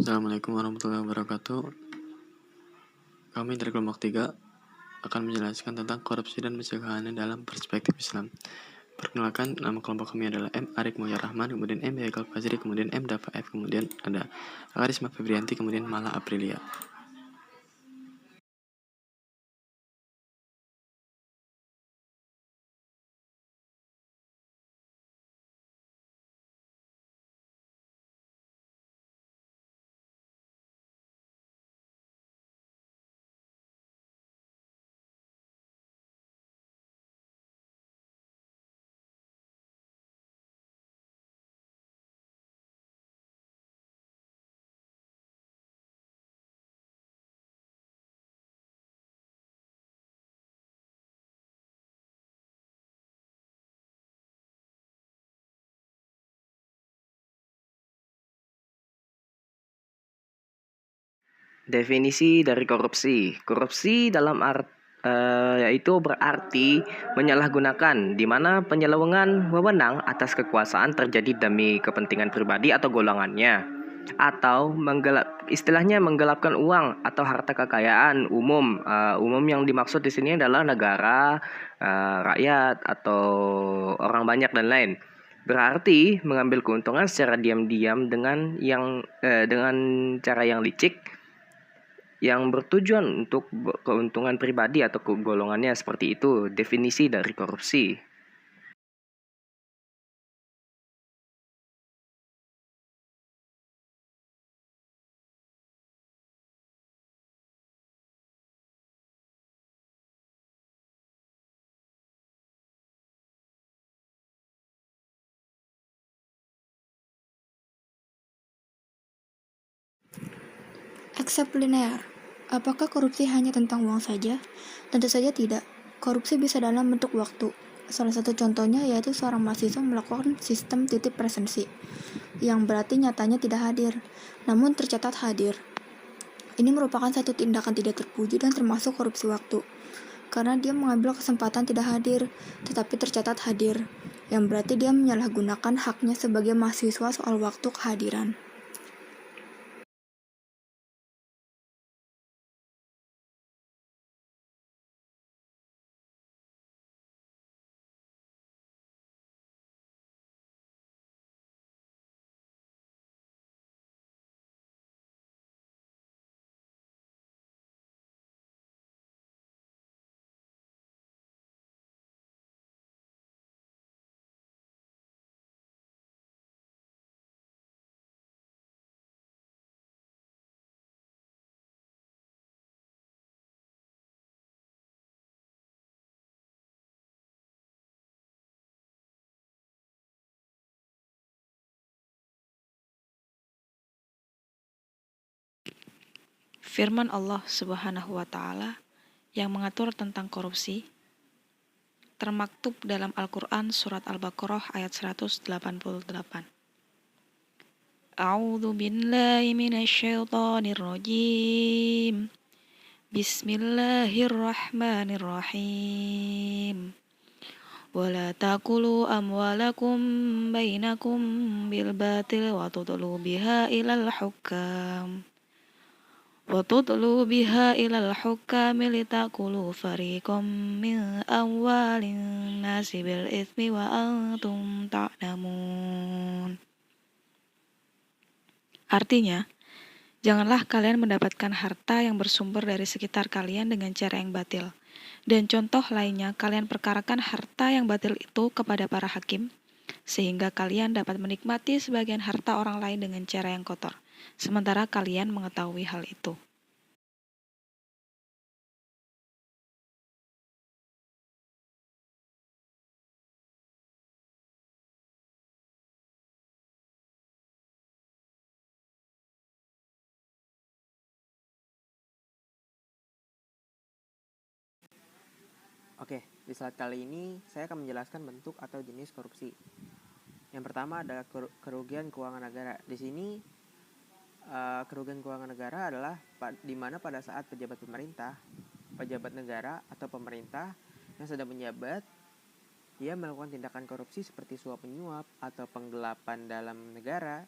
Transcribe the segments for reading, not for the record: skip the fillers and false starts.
Assalamualaikum warahmatullahi wabarakatuh. Kami dari kelompok 3 akan menjelaskan tentang korupsi dan pencegahannya dalam perspektif Islam. Perkenalkan, nama kelompok kami adalah M. Arik Muhyar Rahman, kemudian M. Haikal Fajri, kemudian M. Dafa F, kemudian ada Karisma Febrianti, kemudian Mala Aprilia. Definisi dari korupsi. Korupsi yaitu berarti menyalahgunakan, di mana penyelewengan wewenang atas kekuasaan terjadi demi kepentingan pribadi atau golongannya, atau istilahnya menggelapkan uang atau harta kekayaan umum. Umum yang dimaksud di sini adalah negara, rakyat atau orang banyak dan lain. Berarti mengambil keuntungan secara diam-diam dengan cara yang licik, yang bertujuan untuk keuntungan pribadi atau golongannya. Seperti itu definisi dari korupsi. Eksep linear. Apakah korupsi hanya tentang uang saja? Tentu saja tidak. Korupsi bisa dalam bentuk waktu. Salah satu contohnya yaitu seorang mahasiswa melakukan sistem titip presensi, yang berarti nyatanya tidak hadir, namun tercatat hadir. Ini merupakan satu tindakan tidak terpuji dan termasuk korupsi waktu, karena dia mengambil kesempatan tidak hadir, tetapi tercatat hadir, yang berarti dia menyalahgunakan haknya sebagai mahasiswa soal waktu kehadiran. Firman Allah Subhanahu wa Ta'ala yang mengatur tentang korupsi termaktub dalam Al-Quran Surat Al-Baqarah ayat 188. A'udzu billahi minasyaitonir rajim. Bismillahirrahmanirrahim. Wala taqulu amwalakum bainakum bil batil wa tudlu biha ilal hukam. وَتُدْلُوا بِهَا إِلَى الْحُكَّامِ لِتَأْكُلُوا فَرِيقًا مِنْ أَمْوَالِ النَّاسِ بِالْإِثْمِ وَأَنْتُمْ تَعْلَمُونَ. Artinya, janganlah kalian mendapatkan harta yang bersumber dari sekitar kalian dengan cara yang batil. Dan contoh lainnya, kalian perkarakan harta yang batil itu kepada para hakim, sehingga kalian dapat menikmati sebagian harta orang lain dengan cara yang kotor, sementara kalian mengetahui hal itu. Oke, di slide kali ini saya akan menjelaskan bentuk atau jenis korupsi. Yang pertama adalah kerugian keuangan negara. Di sini kerugian keuangan negara adalah di mana pada saat pejabat negara atau pemerintah yang sedang menjabat, dia melakukan tindakan korupsi seperti suap menyuap atau penggelapan dalam negara,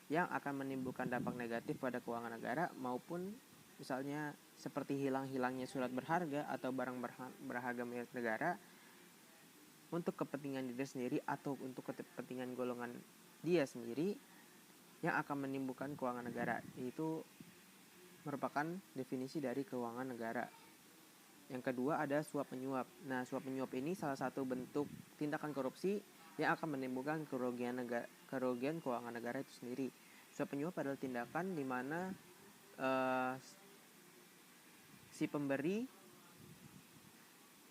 yang akan menimbulkan dampak negatif pada keuangan negara, maupun misalnya seperti hilangnya surat berharga atau barang berharga milik negara untuk kepentingan diri sendiri atau untuk kepentingan golongan dia sendiri yang akan menimbulkan keuangan negara. Itu merupakan definisi dari keuangan negara. Yang kedua ada suap menyuap. Nah, suap menyuap ini salah satu bentuk tindakan korupsi yang akan menimbulkan kerugian keuangan negara itu sendiri. Suap menyuap adalah tindakan di mana si pemberi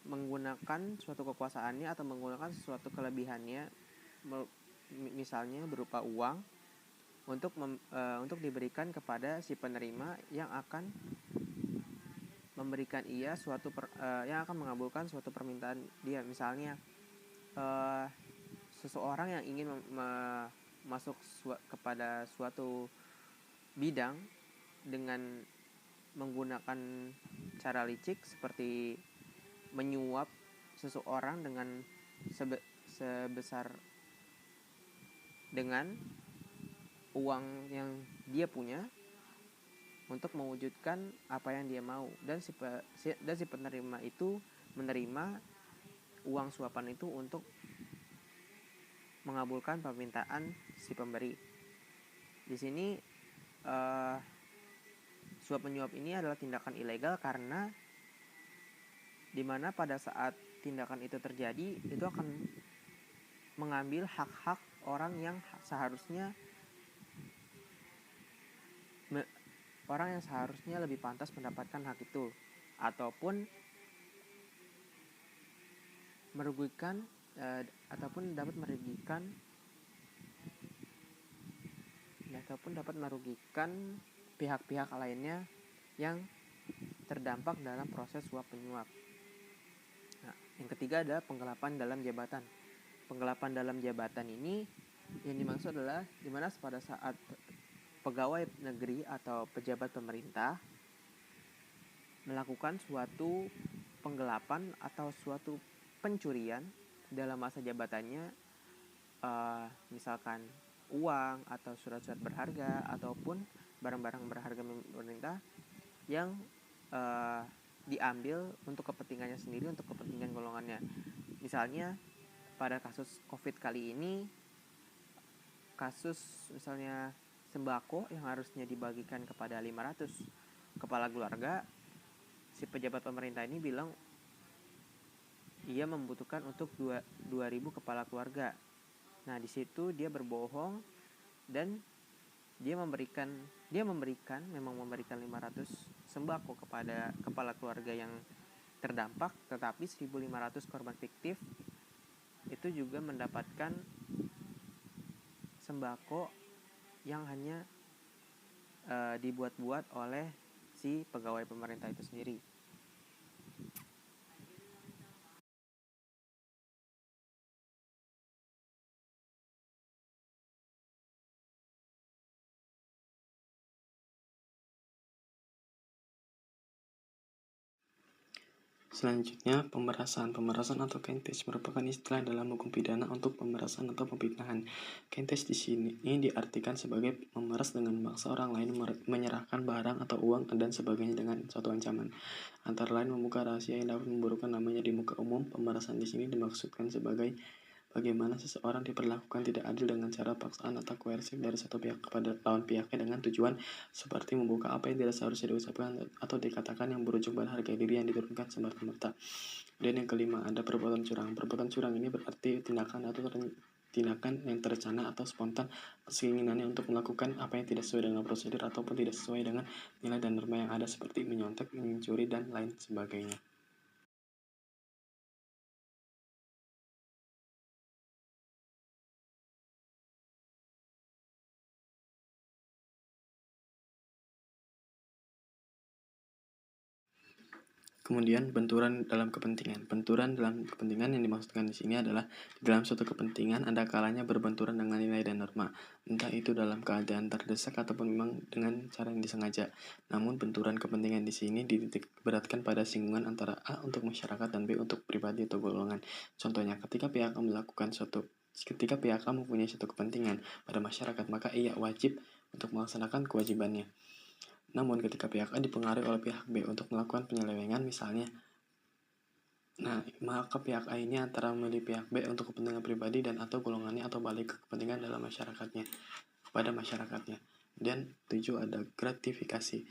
menggunakan suatu kekuasaannya atau menggunakan suatu kelebihannya, misalnya berupa uang, untuk diberikan kepada si penerima yang akan memberikan ia yang akan mengabulkan suatu permintaan dia. Misalnya seseorang yang ingin masuk kepada suatu bidang dengan menggunakan cara licik seperti menyuap seseorang dengan sebesar dengan uang yang dia punya untuk mewujudkan apa yang dia mau, dan si penerima itu menerima uang suapan itu untuk mengabulkan permintaan si pemberi. Di sini suap menyuap ini adalah tindakan ilegal karena dimana pada saat tindakan itu terjadi itu akan mengambil hak-hak orang yang seharusnya lebih pantas mendapatkan hak itu, ataupun merugikan ataupun dapat merugikan pihak-pihak lainnya yang terdampak dalam proses suap menyuap. Nah, yang ketiga adalah penggelapan dalam jabatan. Penggelapan dalam jabatan ini yang dimaksud adalah dimana pada saat pegawai negeri atau pejabat pemerintah melakukan suatu penggelapan atau suatu pencurian dalam masa jabatannya, misalkan uang atau surat-surat berharga ataupun barang-barang berharga pemerintah yang diambil untuk kepentingannya sendiri, untuk kepentingan golongannya. Misalnya pada kasus COVID kali ini, kasus misalnya sembako yang harusnya dibagikan kepada 500 kepala keluarga, si pejabat pemerintah ini bilang ia membutuhkan untuk 2.000 kepala keluarga. Nah, di situ dia berbohong dan dia memberikan 500 sembako kepada kepala keluarga yang terdampak, tetapi 1.500 korban fiktif itu juga mendapatkan sembako yang hanya dibuat-buat oleh si pegawai pemerintah itu sendiri. Selanjutnya, pemerasan. Pemerasan atau kentes merupakan istilah dalam hukum pidana untuk pemerasan atau pemfitnahan. Kentes di sini diartikan sebagai memeras dengan memaksa orang lain menyerahkan barang atau uang dan sebagainya dengan suatu ancaman, antara lain membuka rahasia yang dapat memburukkan namanya di muka umum. Pemerasan di sini dimaksudkan sebagai bagaimana seseorang diperlakukan tidak adil dengan cara paksaan atau koersif dari satu pihak kepada lawan pihaknya dengan tujuan seperti membuka apa yang tidak seharusnya diucapkan atau dikatakan yang berujung pada harga diri yang diturunkan semerta-merta. Dan yang kelima, ada perbuatan curang. Perbuatan curang ini berarti tindakan yang terencana atau spontan atas keinginannya untuk melakukan apa yang tidak sesuai dengan prosedur ataupun tidak sesuai dengan nilai dan norma yang ada, seperti menyontek, mencuri, dan lain sebagainya. Kemudian, benturan dalam kepentingan. Benturan dalam kepentingan yang dimaksudkan di sini adalah di dalam suatu kepentingan ada kalanya berbenturan dengan nilai dan norma, entah itu dalam keadaan terdesak ataupun memang dengan cara yang disengaja. Namun, benturan kepentingan di sini dititik beratkan pada singgungan antara A untuk masyarakat dan B untuk pribadi atau golongan. Contohnya, ketika pihak A melakukan suatu Ketika pihak A mempunyai suatu kepentingan pada masyarakat, maka ia wajib untuk melaksanakan kewajibannya. Namun ketika pihak A dipengaruhi oleh pihak B untuk melakukan penyelewengan misalnya, maka pihak A ini antara memilih pihak B untuk kepentingan pribadi dan atau golongannya atau balik ke kepentingan dalam masyarakatnya, kepada masyarakatnya. Dan 7 ada gratifikasi.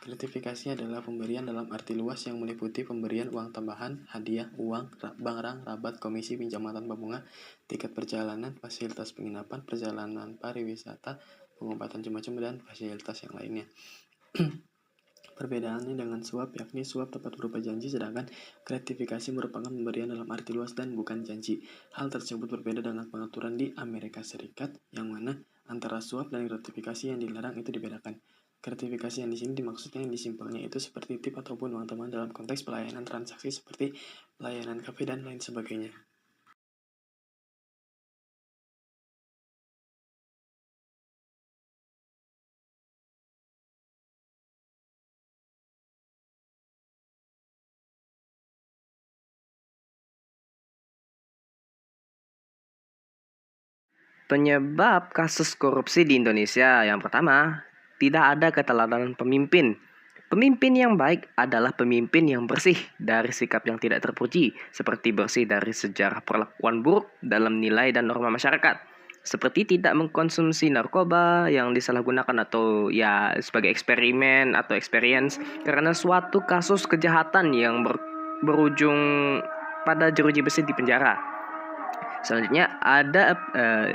Gratifikasi adalah pemberian dalam arti luas yang meliputi pemberian uang tambahan, hadiah, uang, barang, rabat, komisi, pinjaman tanpa bunga, tiket perjalanan, fasilitas penginapan, perjalanan pariwisata, pengobatan cuma-cuma, dan fasilitas yang lainnya. Perbedaannya dengan suap, yakni suap dapat berupa janji, sedangkan gratifikasi merupakan pemberian dalam arti luas dan bukan janji. Hal tersebut berbeda dengan pengaturan di Amerika Serikat, yang mana antara suap dan gratifikasi yang dilarang itu dibedakan. Gratifikasi yang di sini dimaksudnya yang disimpelnya itu seperti tip ataupun uang tambahan dalam konteks pelayanan transaksi seperti pelayanan kafe dan lain sebagainya. Penyebab kasus korupsi di Indonesia, yang pertama, tidak ada keteladanan pemimpin. Pemimpin yang baik adalah pemimpin yang bersih dari sikap yang tidak terpuji, seperti bersih dari sejarah perlakuan buruk dalam nilai dan norma masyarakat, seperti tidak mengkonsumsi narkoba yang disalahgunakan atau ya sebagai eksperimen atau experience karena suatu kasus kejahatan yang berujung pada jeruji besi di penjara. Selanjutnya ada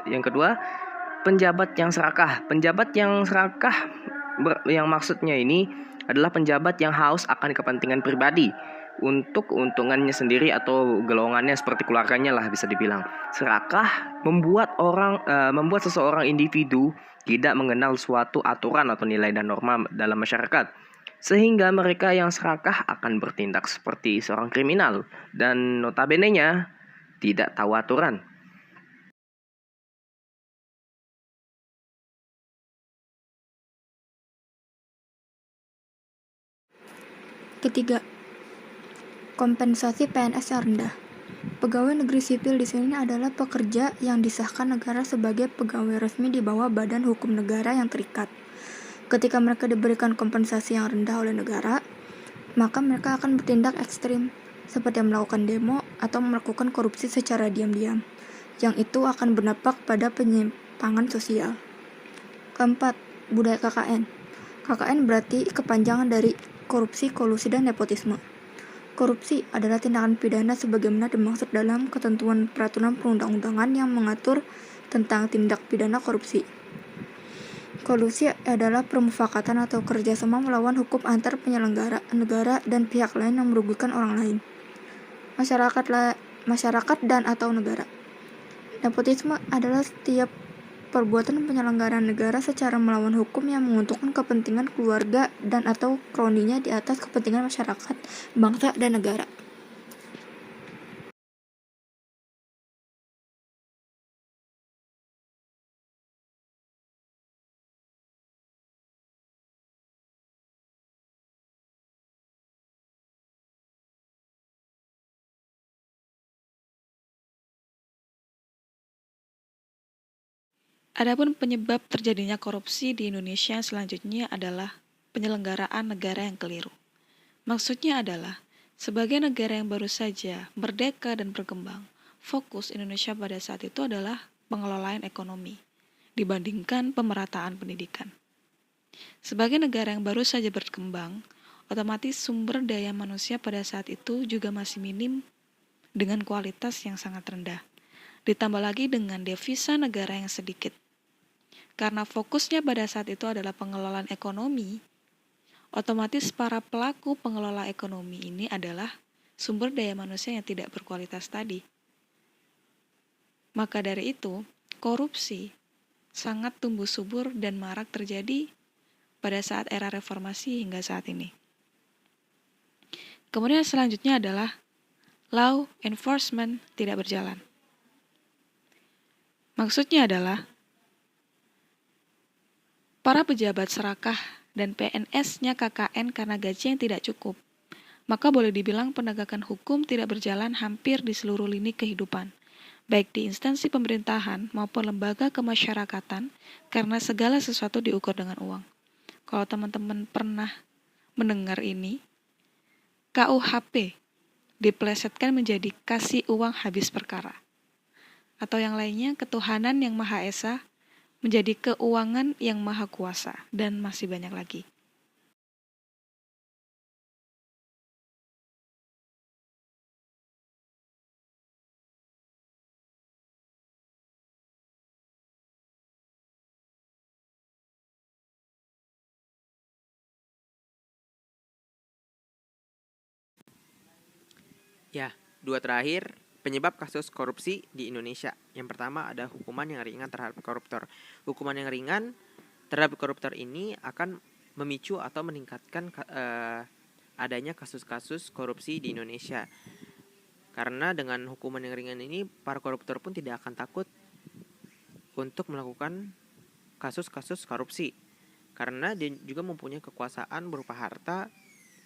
yang kedua, penjabat yang serakah. Penjabat yang serakah yang maksudnya ini adalah penjabat yang haus akan kepentingan pribadi untuk keuntungannya sendiri atau golongannya seperti keluarganya lah bisa dibilang. Serakah membuat seseorang individu tidak mengenal suatu aturan atau nilai dan norma dalam masyarakat, sehingga mereka yang serakah akan bertindak seperti seorang kriminal dan notabene-nya tidak tahu aturan. Ketiga, kompensasi PNS yang rendah. Pegawai negeri sipil di sini adalah pekerja yang disahkan negara sebagai pegawai resmi di bawah badan hukum negara yang terikat. Ketika mereka diberikan kompensasi yang rendah oleh negara, maka mereka akan bertindak ekstrim, seperti melakukan demo atau melakukan korupsi secara diam-diam, yang itu akan berdampak pada penyimpangan sosial. Keempat, budaya KKN. KKN berarti kepanjangan dari korupsi, kolusi, dan nepotisme. Korupsi adalah tindakan pidana sebagaimana dimaksud dalam ketentuan peraturan perundang-undangan yang mengatur tentang tindak pidana korupsi. Kolusi adalah permufakatan atau kerjasama melawan hukum antar penyelenggara negara dan pihak lain yang merugikan orang lain, masyarakat dan atau negara. Nepotisme adalah setiap perbuatan penyelenggara negara secara melawan hukum yang menguntungkan kepentingan keluarga dan atau kroninya di atas kepentingan masyarakat, bangsa, dan negara. Adapun penyebab terjadinya korupsi di Indonesia selanjutnya adalah penyelenggaraan negara yang keliru. Maksudnya adalah, sebagai negara yang baru saja merdeka dan berkembang, fokus Indonesia pada saat itu adalah pengelolaan ekonomi dibandingkan pemerataan pendidikan. Sebagai negara yang baru saja berkembang, otomatis sumber daya manusia pada saat itu juga masih minim dengan kualitas yang sangat rendah. Ditambah lagi dengan devisa negara yang sedikit. Karena fokusnya pada saat itu adalah pengelolaan ekonomi, otomatis para pelaku pengelola ekonomi ini adalah sumber daya manusia yang tidak berkualitas tadi. Maka dari itu, korupsi sangat tumbuh subur dan marak terjadi pada saat era reformasi hingga saat ini. Kemudian selanjutnya adalah law enforcement tidak berjalan. Maksudnya adalah para pejabat serakah dan PNS-nya KKN karena gaji yang tidak cukup. Maka boleh dibilang penegakan hukum tidak berjalan hampir di seluruh lini kehidupan, baik di instansi pemerintahan maupun lembaga kemasyarakatan, karena segala sesuatu diukur dengan uang. Kalau teman-teman pernah mendengar ini, KUHP diplesetkan menjadi kasih uang habis perkara. Atau yang lainnya, ketuhanan yang Maha Esa menjadi keuangan yang Maha Kuasa, dan masih banyak lagi. Ya, dua terakhir penyebab kasus korupsi di Indonesia. Yang pertama ada hukuman yang ringan terhadap koruptor. Hukuman yang ringan terhadap koruptor ini akan memicu atau meningkatkan adanya kasus-kasus korupsi di Indonesia. Karena dengan hukuman yang ringan ini, para koruptor pun tidak akan takut untuk melakukan kasus-kasus korupsi. Karena dia juga mempunyai kekuasaan berupa harta,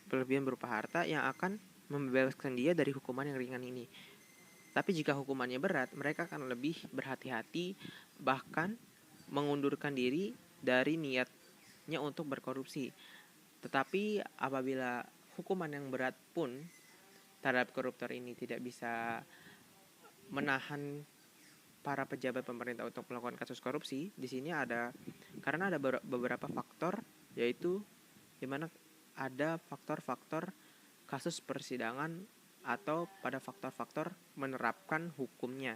berlebihan berupa harta yang akan membebaskan dia dari hukuman yang ringan ini. Tapi jika hukumannya berat, mereka akan lebih berhati-hati, bahkan mengundurkan diri dari niatnya untuk berkorupsi. Tetapi apabila hukuman yang berat pun terhadap koruptor ini tidak bisa menahan para pejabat pemerintah untuk melakukan kasus korupsi, di sini karena ada beberapa faktor, yaitu di mana ada faktor-faktor kasus persidangan atau pada faktor-faktor menerapkan hukumnya.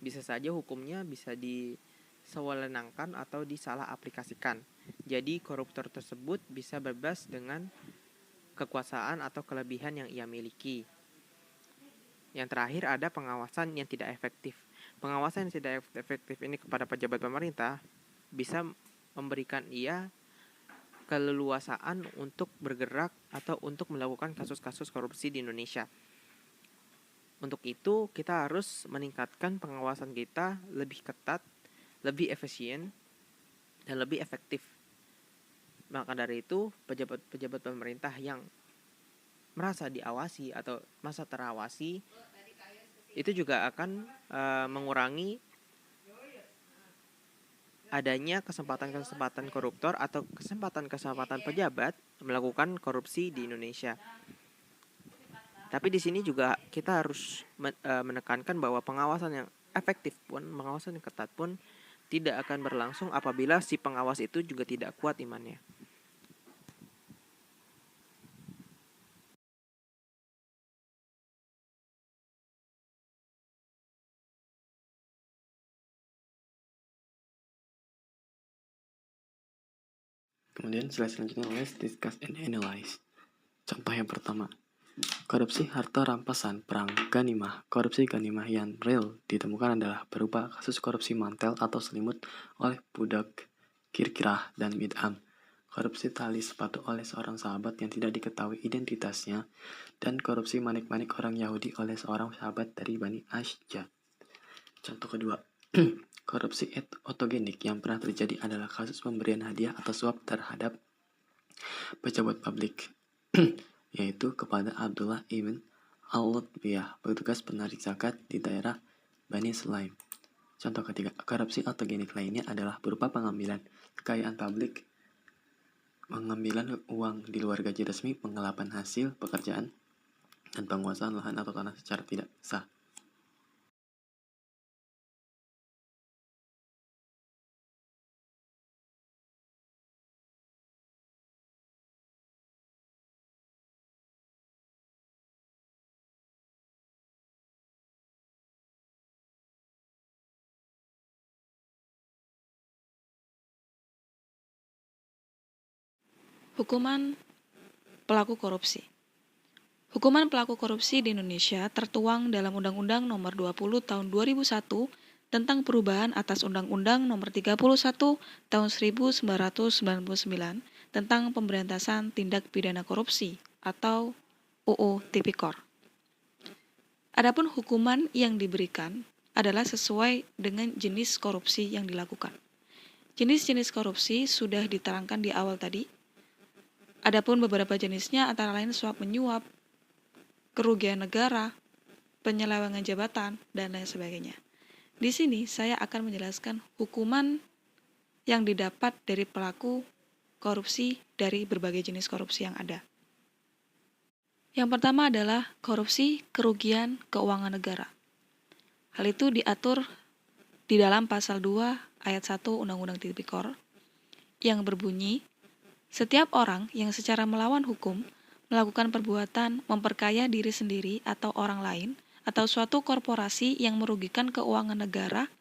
Bisa saja hukumnya bisa disewenangkan atau disalah aplikasikan. Jadi koruptor tersebut bisa bebas dengan kekuasaan atau kelebihan yang ia miliki. Yang terakhir ada pengawasan yang tidak efektif. Pengawasan yang tidak efektif ini kepada pejabat pemerintah bisa memberikan ia keleluasaan untuk bergerak atau untuk melakukan kasus-kasus korupsi di Indonesia. Untuk itu, kita harus meningkatkan pengawasan kita lebih ketat, lebih efisien, dan lebih efektif. Maka dari itu, pejabat-pejabat pemerintah yang merasa diawasi atau merasa terawasi, itu juga akan mengurangi adanya kesempatan-kesempatan koruptor atau kesempatan-kesempatan pejabat melakukan korupsi di Indonesia. Tapi di sini juga kita harus menekankan bahwa pengawasan yang efektif pun, pengawasan yang ketat pun tidak akan berlangsung apabila si pengawas itu juga tidak kuat imannya. Kemudian slide selanjutnya, let's discuss and analyze. Contoh yang pertama, korupsi harta rampasan perang Ghanimah. Korupsi Ghanimah yang real ditemukan adalah berupa kasus korupsi mantel atau selimut oleh budak Kirkirah dan Mid'am, korupsi tali sepatu oleh seorang sahabat yang tidak diketahui identitasnya, dan korupsi manik-manik orang Yahudi oleh seorang sahabat dari Bani Ashja. Contoh kedua, korupsi otogenik yang pernah terjadi adalah kasus pemberian hadiah atau suap terhadap pejabat publik, yaitu kepada Abdullah ibn al-Lutbiyah, petugas penarik zakat di daerah Bani Sulaim. Contoh ketiga, korupsi otogenik lainnya adalah berupa pengambilan kekayaan publik, pengambilan uang di luar gaji resmi, penggelapan hasil pekerjaan, dan penguasaan lahan atau tanah secara tidak sah. Hukuman pelaku korupsi. Hukuman pelaku korupsi di Indonesia tertuang dalam Undang-Undang Nomor 20 Tahun 2001 tentang perubahan atas Undang-Undang Nomor 31 Tahun 1999 tentang pemberantasan tindak pidana korupsi atau UU Tipikor. Adapun hukuman yang diberikan adalah sesuai dengan jenis korupsi yang dilakukan. Jenis-jenis korupsi sudah diterangkan di awal tadi. Adapun beberapa jenisnya antara lain suap menyuap, kerugian negara, penyelewengan jabatan, dan lain sebagainya. Di sini saya akan menjelaskan hukuman yang didapat dari pelaku korupsi dari berbagai jenis korupsi yang ada. Yang pertama adalah korupsi kerugian keuangan negara. Hal itu diatur di dalam pasal 2 ayat 1 Undang-Undang Tipikor yang berbunyi, setiap orang yang secara melawan hukum melakukan perbuatan memperkaya diri sendiri atau orang lain atau suatu korporasi yang merugikan keuangan negara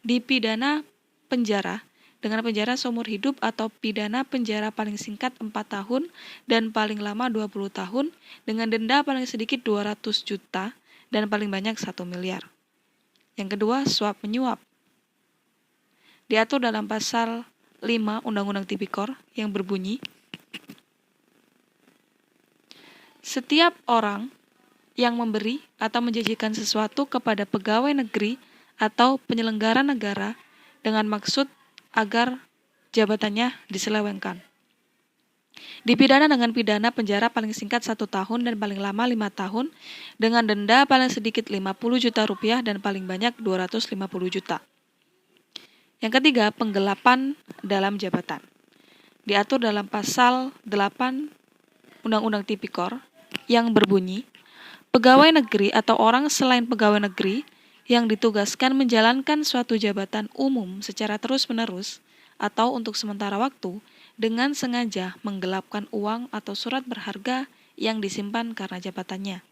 dipidana penjara dengan penjara seumur hidup atau pidana penjara paling singkat 4 tahun dan paling lama 20 tahun dengan denda paling sedikit 200 juta dan paling banyak 1 miliar. Yang kedua, suap menyuap. Diatur dalam pasal 5 Undang-Undang Tipikor yang berbunyi, setiap orang yang memberi atau menjanjikan sesuatu kepada pegawai negeri atau penyelenggara negara dengan maksud agar jabatannya diselewengkan, dipidana dengan pidana penjara paling singkat 1 tahun dan paling lama 5 tahun dengan denda paling sedikit 50 juta rupiah dan paling banyak 250 juta. Yang ketiga, penggelapan dalam jabatan. Diatur dalam pasal 8 Undang-Undang Tipikor yang berbunyi, pegawai negeri atau orang selain pegawai negeri yang ditugaskan menjalankan suatu jabatan umum secara terus-menerus atau untuk sementara waktu dengan sengaja menggelapkan uang atau surat berharga yang disimpan karena jabatannya,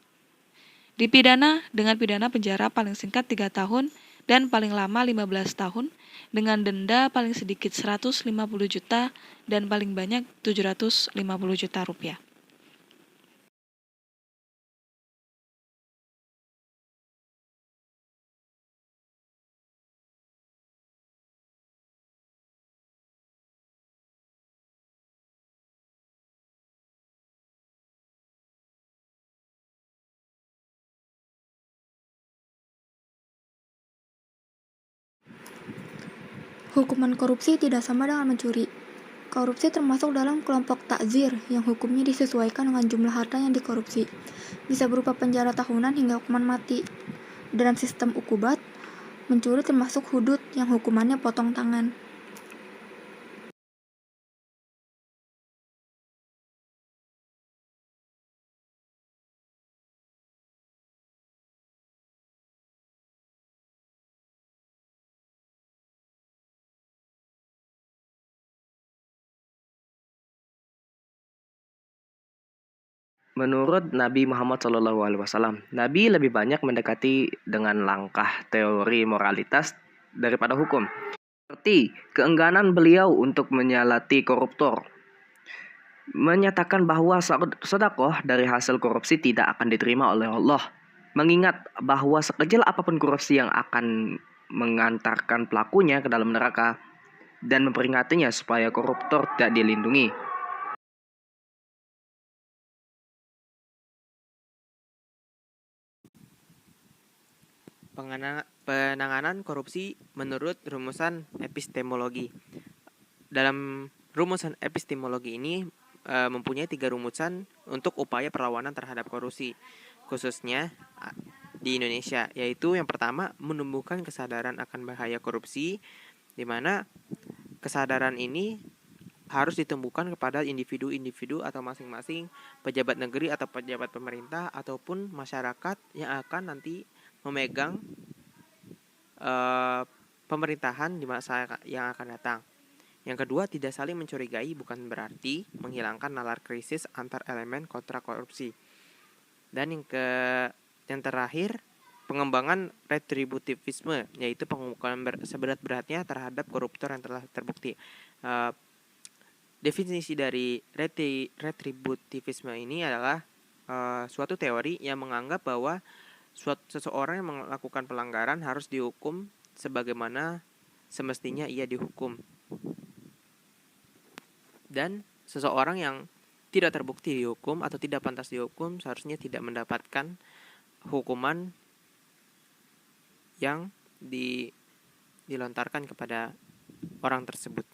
dipidana dengan pidana penjara paling singkat 3 tahun dan paling lama 15 tahun dengan denda paling sedikit 150 juta dan paling banyak 750 juta rupiah. Hukuman korupsi tidak sama dengan mencuri. Korupsi termasuk dalam kelompok takzir yang hukumnya disesuaikan dengan jumlah harta yang dikorupsi. Bisa berupa penjara tahunan hingga hukuman mati. Dalam sistem ukubat, mencuri termasuk hudud yang hukumannya potong tangan. Menurut Nabi Muhammad SAW, Nabi lebih banyak mendekati dengan langkah teori moralitas daripada hukum. Seperti keengganan beliau untuk menyalati koruptor, menyatakan bahwa sedekah dari hasil korupsi tidak akan diterima oleh Allah, mengingat bahwa sekecil apapun korupsi yang akan mengantarkan pelakunya ke dalam neraka, dan memperingatinya supaya koruptor tidak dilindungi. Penanganan korupsi menurut rumusan epistemologi. Dalam rumusan epistemologi ini mempunyai 3 rumusan untuk upaya perlawanan terhadap korupsi, khususnya di Indonesia, yaitu yang pertama, menumbuhkan kesadaran akan bahaya korupsi, di mana kesadaran ini harus ditumbuhkan kepada individu-individu atau masing-masing pejabat negeri atau pejabat pemerintah ataupun masyarakat yang akan nanti memegang pemerintahan di masa yang akan datang. Yang kedua, tidak saling mencurigai bukan berarti menghilangkan nalar krisis antar elemen kontra korupsi. Dan yang terakhir, pengembangan retributivisme, yaitu penghukuman seberat-beratnya terhadap koruptor yang telah terbukti. Definisi dari retributivisme ini adalah suatu teori yang menganggap bahwa seseorang yang melakukan pelanggaran harus dihukum sebagaimana semestinya ia dihukum. Dan seseorang yang tidak terbukti dihukum atau tidak pantas dihukum seharusnya tidak mendapatkan hukuman yang dilontarkan kepada orang tersebut.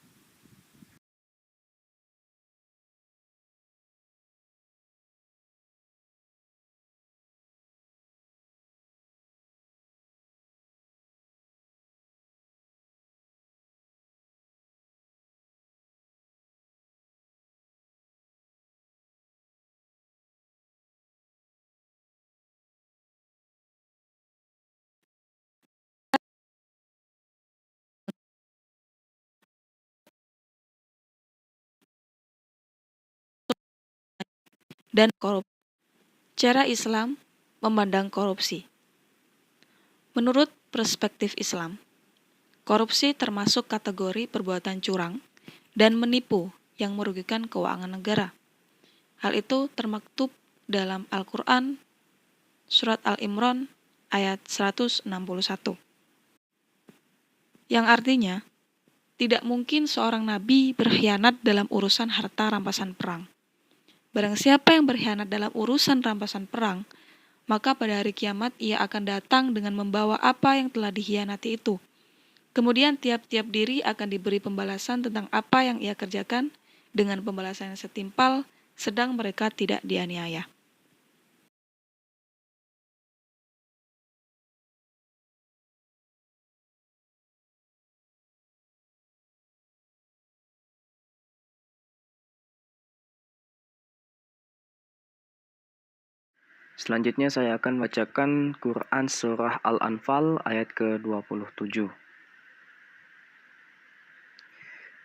dan korupsi. Cara Islam memandang korupsi. Menurut perspektif Islam, korupsi termasuk kategori perbuatan curang dan menipu yang merugikan keuangan negara. Hal itu termaktub dalam Al-Quran, Surat Al-Imran, ayat 161. Yang artinya, tidak mungkin seorang nabi berkhianat dalam urusan harta rampasan perang. Barang siapa yang berkhianat dalam urusan rampasan perang, maka pada hari kiamat ia akan datang dengan membawa apa yang telah dikhianati itu. Kemudian tiap-tiap diri akan diberi pembalasan tentang apa yang ia kerjakan dengan pembalasan yang setimpal, sedang mereka tidak dianiaya. Selanjutnya saya akan bacakan Quran Surah Al-Anfal ayat ke-27.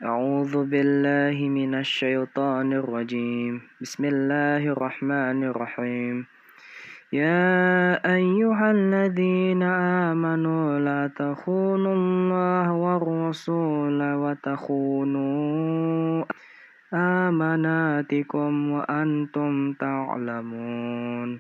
A'udzu billahi minasyaitonir rajim. Bismillahirrahmanirrahim. Ya ayyuhalladzina amanu la takhunullaha war rasula wa takhunu amanatikum wa antum ta'lamun.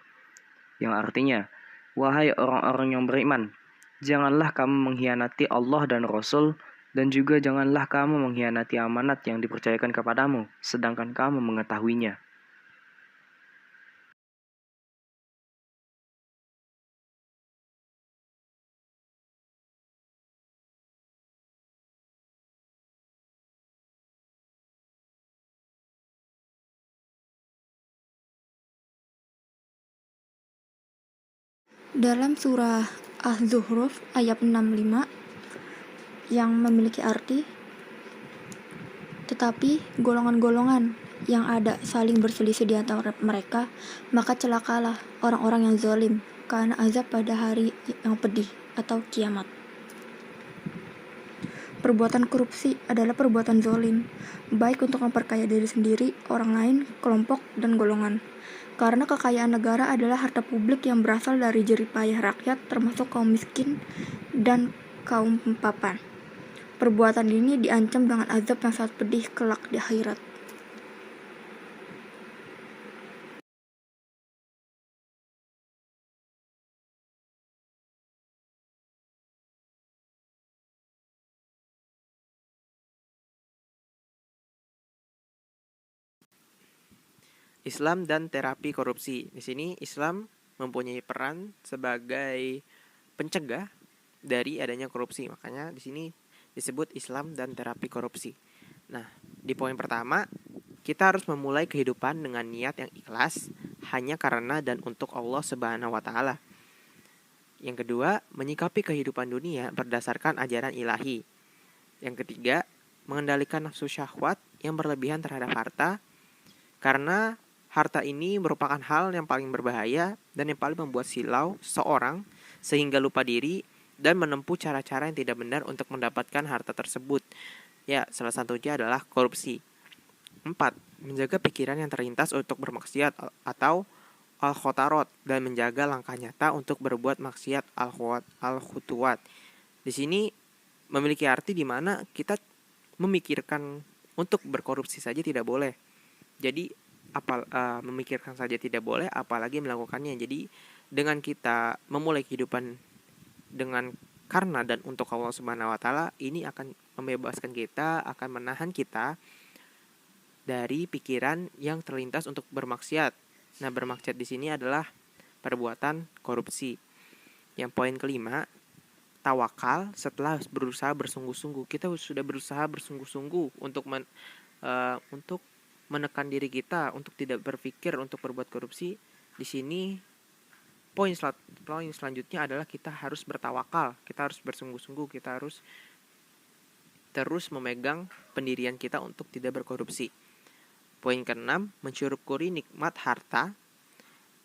Yang artinya, wahai orang-orang yang beriman, janganlah kamu mengkhianati Allah dan Rasul, dan juga janganlah kamu mengkhianati amanat yang dipercayakan kepadamu, sedangkan kamu mengetahuinya. Dalam surah Az-Zukhruf ayat 65 yang memiliki arti, tetapi golongan-golongan yang ada saling berselisih di antara mereka, maka celakalah orang-orang yang zalim karena azab pada hari yang pedih atau kiamat. Perbuatan korupsi adalah perbuatan zalim, baik untuk memperkaya diri sendiri, orang lain, kelompok, dan golongan. Karena kekayaan negara adalah harta publik yang berasal dari jerih payah rakyat, termasuk kaum miskin dan kaum papan. Perbuatan ini diancam dengan azab yang sangat pedih kelak di akhirat. Islam dan terapi korupsi. Di sini Islam mempunyai peran sebagai pencegah dari adanya korupsi. Makanya di sini disebut Islam dan terapi korupsi. Nah, di poin pertama, kita harus memulai kehidupan dengan niat yang ikhlas hanya karena dan untuk Allah Subhanahu wa taala. Yang kedua, menyikapi kehidupan dunia berdasarkan ajaran ilahi. Yang ketiga, mengendalikan nafsu syahwat yang berlebihan terhadap harta, karena harta ini merupakan hal yang paling berbahaya dan yang paling membuat silau seseorang sehingga lupa diri dan menempuh cara-cara yang tidak benar untuk mendapatkan harta tersebut. Ya, salah satunya adalah korupsi. 4. Menjaga pikiran yang terlintas untuk bermaksiat atau al-khotarot dan menjaga langkah nyata untuk berbuat maksiat al-khutuwat. Di sini memiliki arti di mana kita memikirkan untuk berkorupsi saja tidak boleh. Jadi memikirkan saja tidak boleh, apalagi melakukannya. Jadi dengan kita memulai kehidupan dengan karena dan untuk Allah Subhanahu wa taala, ini akan membebaskan kita, akan menahan kita dari pikiran yang terlintas untuk bermaksiat. Nah, bermaksiat di sini adalah perbuatan korupsi. Yang poin kelima, tawakal setelah berusaha bersungguh-sungguh. Kita sudah berusaha bersungguh-sungguh untuk menekan diri kita untuk tidak berpikir untuk berbuat korupsi. Di sini poin selanjutnya adalah kita harus bertawakal, kita harus bersungguh-sungguh, kita harus terus memegang pendirian kita untuk tidak berkorupsi. Poin keenam, mensyukuri nikmat harta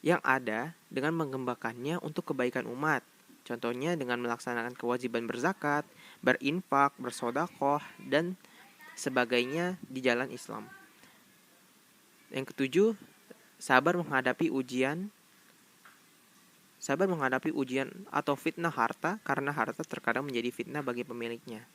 yang ada dengan mengembangkannya untuk kebaikan umat. Contohnya dengan melaksanakan kewajiban berzakat, berinfak, bersedekah, dan sebagainya di jalan Islam. Yang ketujuh, Sabar menghadapi ujian atau fitnah harta, karena harta terkadang menjadi fitnah bagi pemiliknya.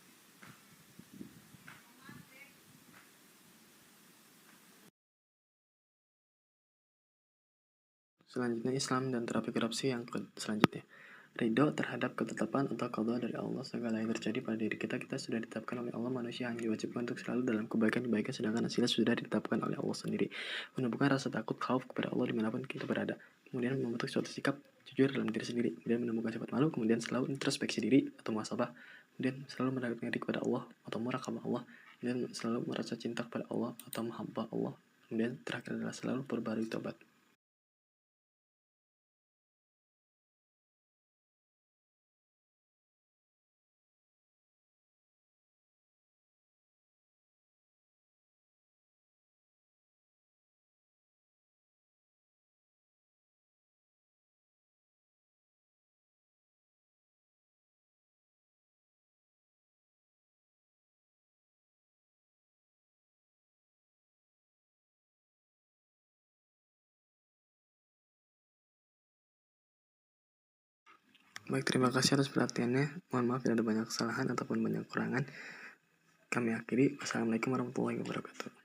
Selanjutnya Islam dan terapi korupsi yang selanjutnya. Ridho terhadap ketetapan atau qada dari Allah. Segala yang terjadi pada diri kita sudah ditetapkan oleh Allah. Manusia hanya diwajibkan untuk selalu dalam kebaikan-kebaikan, sedangkan hasilnya sudah ditetapkan oleh Allah sendiri. Menumbuhkan rasa takut, khauf kepada Allah dimanapun kita berada. Kemudian membentuk suatu sikap jujur dalam diri sendiri. Kemudian menemukan sifat malu. Kemudian selalu introspeksi diri atau muhasabah. Kemudian selalu mendekatkan diri kepada Allah atau muraqabah Allah. Kemudian selalu merasa cinta kepada Allah atau mahabbah Allah. Kemudian terakhir adalah selalu berbaru tobat. Baik, terima kasih atas perhatiannya. Mohon maaf bila ada banyak kesalahan ataupun banyak kekurangan. Kami akhiri. Wassalamualaikum warahmatullahi wabarakatuh.